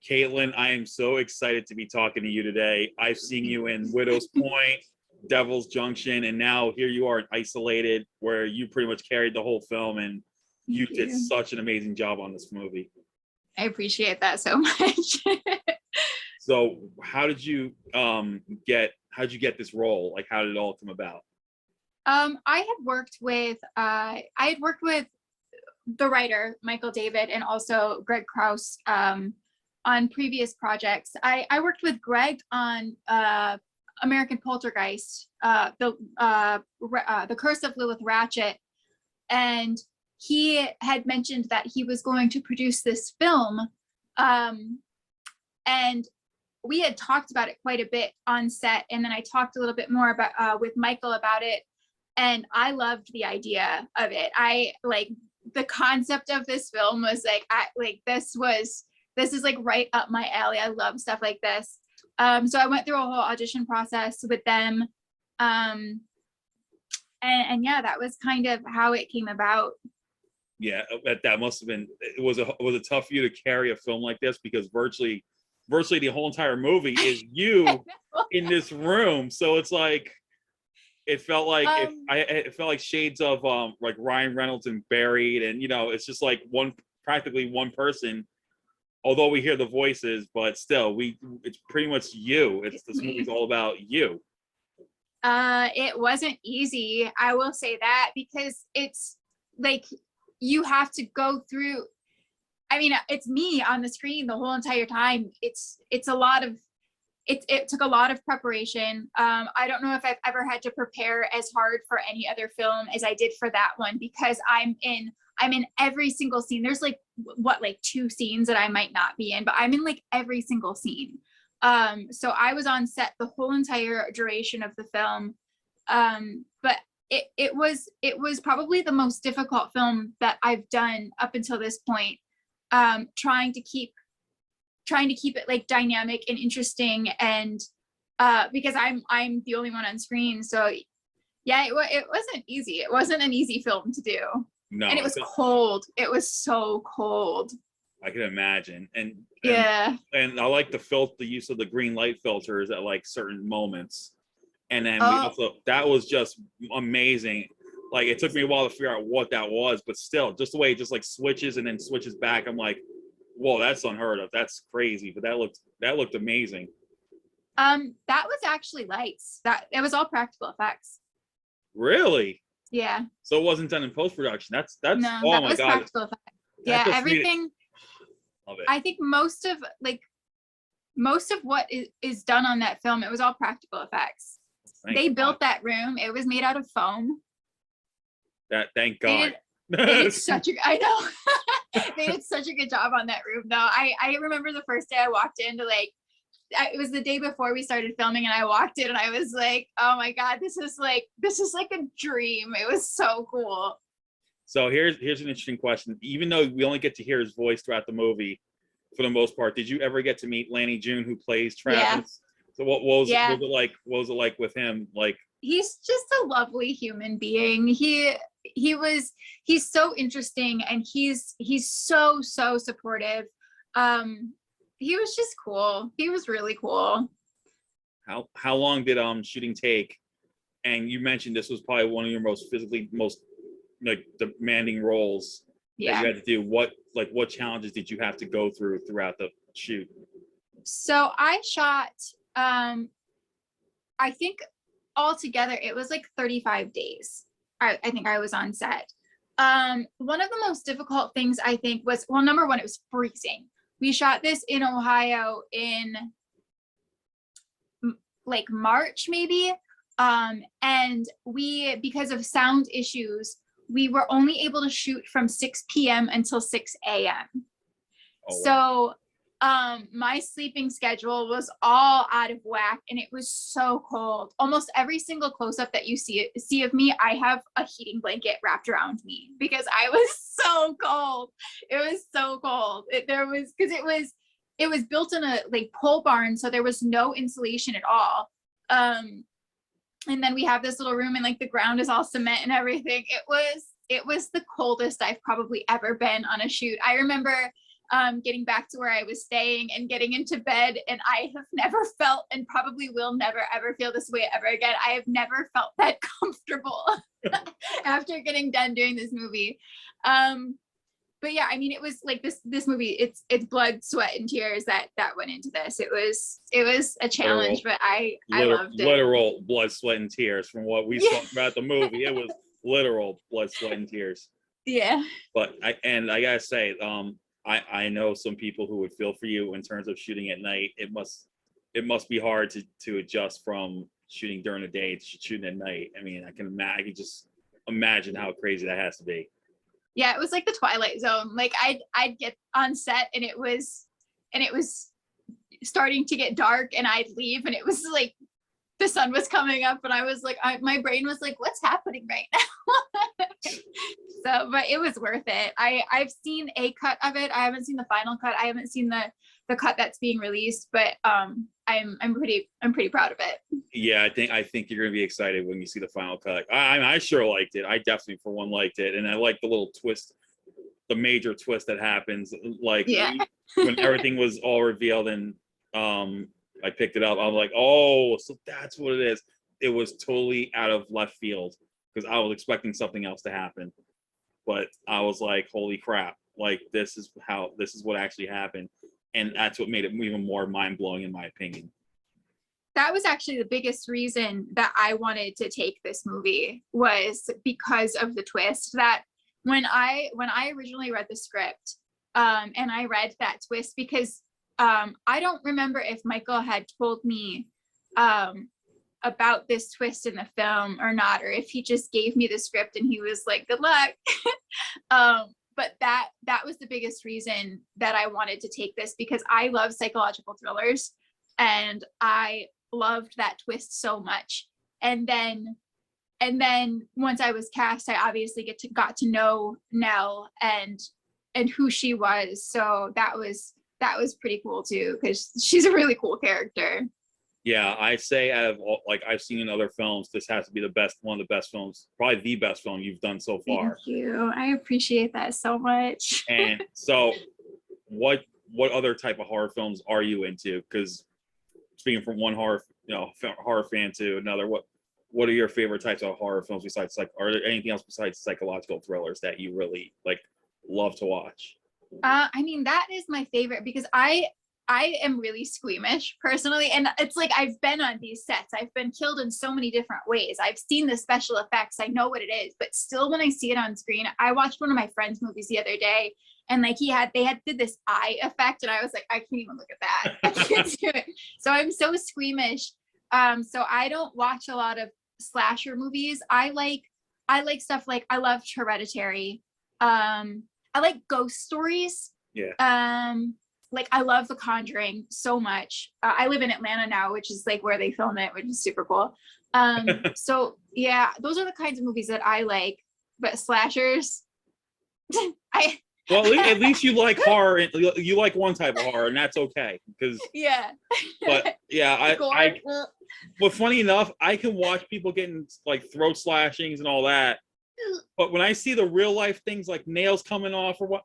KateLynn, I am so excited to be talking to you today. I've seen you in Widow's Point, Devil's Junction, and now here you are in Isolated, where you pretty much carried the whole film, and you did such an amazing job on this movie. I appreciate that so much. So how did you get this role? Like, how did it all come about? I had worked with the writer Michael David and also Greg Krause on previous projects. I worked with Greg on American Poltergeist, the Curse of Lilith Ratchet, and he had mentioned that he was going to produce this film, and we had talked about it quite a bit on set, and then I talked a little bit more about with Michael about it, and I loved the idea of it. I like the concept of this film was like, this is like right up my alley. I love stuff like this. So I went through a whole audition process with them, and yeah, that was kind of how it came about. Yeah, that must have been, it was a tough for you to carry a film like this, because virtually the whole entire movie is you in this room. So it's like, it felt like it felt like shades of like Ryan Reynolds and Buried, and you know, it's just like practically one person, although we hear the voices, but still it's pretty much you. This movie's all about you. It wasn't easy, I will say that, because it's like you have to go through, I mean, it's me on the screen the whole entire time. It's a lot of, it took a lot of preparation. I don't know if I've ever had to prepare as hard for any other film as I did for that one, because I'm in every single scene. There's like like 2 scenes that I might not be in, but I'm in like every single scene. So I was on set the whole entire duration of the film. But it was probably the most difficult film that I've done up until this point. Trying to keep it like dynamic and interesting, and because I'm the only one on screen. So yeah, it wasn't easy. It wasn't an easy film to do. No, and it was cold. It was so cold. I can imagine. And yeah, and I like the use of the green light filters at like certain moments. And then that was just amazing. Like, it took me a while to figure out what that was, but still, just the way it just like switches and then switches back, I'm like, whoa, that's unheard of. That's crazy. But that looked amazing. That was actually lights. It was all practical effects. Really? Yeah. So it wasn't done in post-production. That's no, oh that my was God. Practical effects. Yeah, everything. Love it. I think most of what is done on that film, it was all practical effects. They built that room. It was made out of foam. Thank God. They did such a, I know. They did such a good job on that room though. I remember the first day I walked into it was the day before we started filming, and I walked in and I was like, oh my God, this is like a dream. It was so cool. So here's an interesting question. Even though we only get to hear his voice throughout the movie, for the most part, did you ever get to meet Lanny June, who plays Travis? Yeah. So what was it like? What was it like with him? Like, he's just a lovely human being. He's so interesting, and he's so supportive. He was just cool. He was really cool. How long did shooting take? And you mentioned this was probably one of your most like demanding roles that you had to do. What challenges did you have to go throughout the shoot? So I shot, I think altogether it was like 35 days. I think I was on set. One of the most difficult things I think was, well, number one, it was freezing. We shot this in Ohio in like March maybe. And because of sound issues, we were only able to shoot from 6 p.m. until 6 a.m. Oh, wow. So my sleeping schedule was all out of whack, and it was so cold. Almost every single close-up that you see of me, I have a heating blanket wrapped around me because I was so cold. It was so cold. It was built in a like pole barn, so there was no insulation at all. And then we have this little room, and like the ground is all cement and everything. It was the coldest I've probably ever been on a shoot. I remember getting back to where I was staying and getting into bed. And I have never felt, and probably will never ever feel this way ever again. I have never felt that comfortable after getting done doing this movie. But yeah, I mean, it was like this movie, it's blood, sweat, and tears that went into this. It was a challenge, but I loved it. Literal blood, sweat, and tears from what we saw about the movie. It was literal blood, sweat, and tears. Yeah. But I gotta say, I know some people who would feel for you in terms of shooting at night. It must be hard to adjust from shooting during the day to shooting at night. I mean, I can just imagine how crazy that has to be. Yeah, it was like the Twilight Zone. Like I'd get on set and it was starting to get dark, and I'd leave and it was like the sun was coming up, and I was like, my brain was like, what's happening right now? So, but it was worth it. I've seen a cut of it. I haven't seen the final cut. I haven't seen the cut that's being released, but I'm pretty proud of it. Yeah, I think you're gonna be excited when you see the final cut. I sure liked it. I definitely for one liked it, and I like the little twist, the major twist that happens. Like when everything was all revealed, and I picked it up. I'm like, oh, so that's what it is. It was totally out of left field because I was expecting something else to happen, but I was like, holy crap! Like this is what actually happened. And that's what made it even more mind-blowing, in my opinion. That was actually the biggest reason that I wanted to take this movie, was because of the twist. That when I originally read the script, and I read that twist, because I don't remember if Michael had told me about this twist in the film or not, or if he just gave me the script and he was like, good luck. But that was the biggest reason that I wanted to take this, because I love psychological thrillers and I loved that twist so much. And then once I was cast, I obviously got to know Nell and who she was. So that was pretty cool too, because she's a really cool character. Yeah, I say out of all, like I've seen in other films, this has to be one of the best films, probably the best film you've done so far. Thank you. I appreciate that so much. And so what other type of horror films are you into? Because speaking from one horror fan to another, what are your favorite types of horror films besides, like, are there anything else besides psychological thrillers that you really like love to watch? I mean, that is my favorite, because I am really squeamish personally. And it's like, I've been on these sets. I've been killed in so many different ways. I've seen the special effects. I know what it is, but still when I see it on screen, I watched one of my friend's movies the other day, and like they did this eye effect, and I was like, I can't even look at that. I can't do it. So I'm so squeamish. So I don't watch a lot of slasher movies. I like stuff like, I loved Hereditary. I like ghost stories. Yeah. Like I love The Conjuring so much. I live in Atlanta now, which is like where they film it, which is super cool. So yeah, those are the kinds of movies that I like. But slashers, well, at least you like horror. You like one type of horror, and that's okay. Because yeah. But yeah, but funny enough, I can watch people getting like throat slashings and all that. But when I see the real life things like nails coming off or what,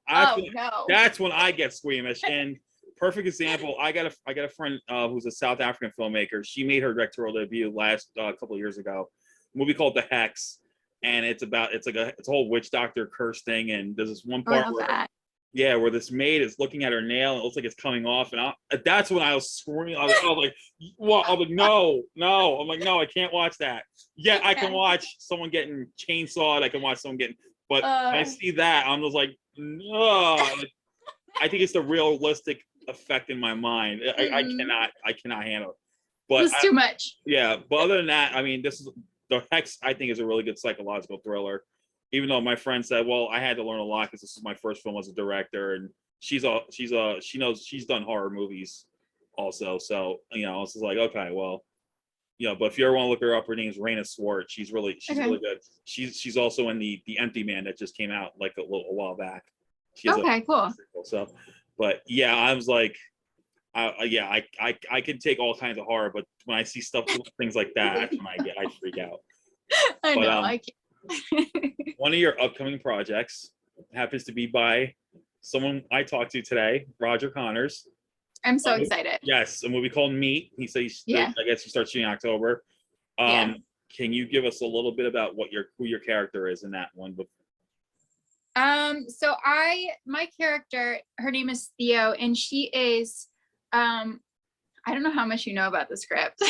that's when I get squeamish. And perfect example, I got a friend who's a South African filmmaker. She made her directorial debut last couple of years ago. A movie called The Hex, and it's a whole witch doctor curse thing. And there's this one part where this maid is looking at her nail and it looks like it's coming off, and that's when I was screaming. I was like, "What?" I'm like, "No!" I'm like, "No, I can't watch that." Yeah, I can watch someone getting chainsawed. I can watch someone getting, but when I see that, I'm just like, no. I think it's the realistic effect in my mind. I cannot handle it. But it's too much. Yeah, but other than that, I mean, The Hex, I think, is a really good psychological thriller. Even though my friend said, well, I had to learn a lot because this is my first film as a director, and she knows she's done horror movies also. So, it's just like, okay, well, but if you ever want to look her up, her name's Raina Swart. She's really good. She's also in the Empty Man that just came out like a while back. Cool. So, but yeah, I was like, I can take all kinds of horror, but when I see things like that, that's when I freak out. I know. One of your upcoming projects happens to be by someone I talked to today, Roger Connors. I'm so excited. Yes, a movie called Meat. He says, I guess he starts shooting in October. Can you give us a little bit about who your character is in that one? So my character, her name is Theo, and she is, I don't know how much you know about the script.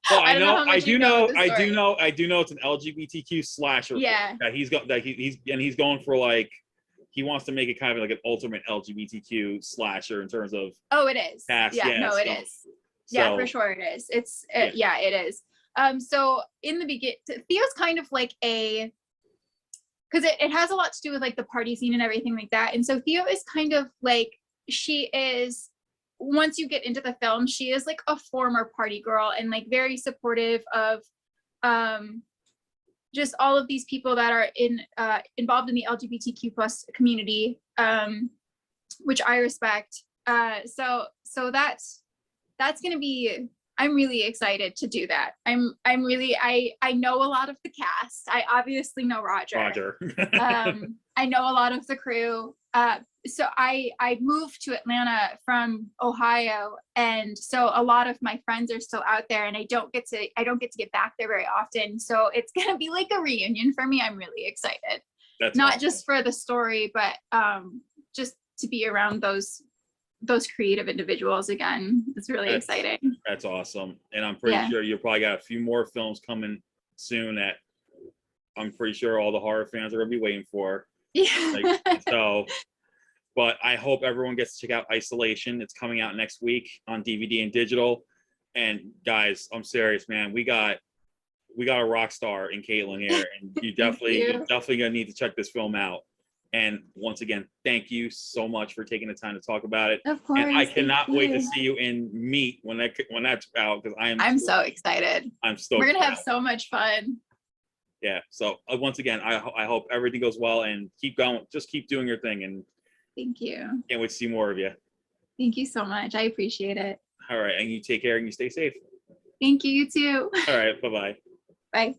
Well, I do know it's an LGBTQ slasher. Yeah. That he's going for, like, he wants to make it kind of like an ultimate LGBTQ slasher in terms of. Oh, it is. Cast. It is. Yeah, for sure it is. It is. So in the beginning, Theo's kind of like because it has a lot to do with like the party scene and everything like that. And so Theo is kind of like, she is, once you get into the film, she is like a former party girl and like very supportive of just all of these people that are involved in the LGBTQ plus community, which I respect. So that's gonna be, I'm really excited to do that. I know a lot of the cast. I obviously know Roger. I know a lot of the crew. So I moved to Atlanta from Ohio, and so a lot of my friends are still out there, and I don't get to get back there very often. So it's gonna be like a reunion for me. I'm really excited. That's not awesome. Just for the story, but just to be around those creative individuals again. It's really exciting. That's awesome. And I'm pretty sure you probably got a few more films coming soon that I'm pretty sure all the horror fans are gonna be waiting for. Yeah. But I hope everyone gets to check out Isolation. It's coming out next week on DVD and digital. And guys, I'm serious, man. We got a rock star in KateLynn here, and you're definitely gonna need to check this film out. And once again, thank you so much for taking the time to talk about it. Of course. And I cannot wait to see you in Meat when that's out, because I'm so excited. I'm stoked. We're gonna have so much fun. Yeah. So once again, I hope everything goes well, and keep going. Just keep doing your thing, and thank you. Can't wait to see more of you. Thank you so much. I appreciate it. All right, and you take care and you stay safe. Thank you. You too. All right. Bye-bye. Bye.